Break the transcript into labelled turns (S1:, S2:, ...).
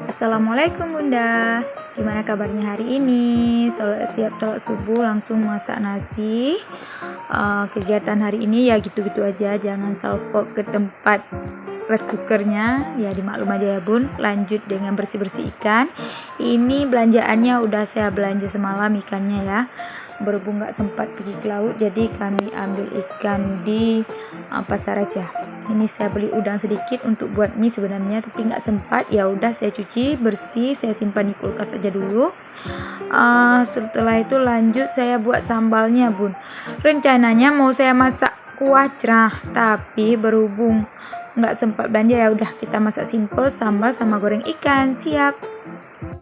S1: Assalamualaikum Bunda, gimana kabarnya hari ini? Siap sholat subuh langsung masak nasi. Kegiatan hari ini ya gitu-gitu aja, jangan salfok ke tempat rice cookernya, ya dimaklum aja ya Bun. Lanjut dengan bersih-bersih ikan. Ini belanjaannya udah saya belanja semalam ikannya ya. Berhubung nggak sempat pergi ke laut, jadi kami ambil ikan di pasar aja. Ini saya beli udang sedikit untuk buat mie sebenarnya, tapi nggak sempat. Ya udah saya cuci bersih, saya simpan di kulkas aja dulu. Setelah itu lanjut saya buat sambalnya Bun. Rencananya mau saya masak kuah cerah, tapi berhubung nggak sempat belanja, ya udah kita masak simple sambal sama goreng ikan. Siap.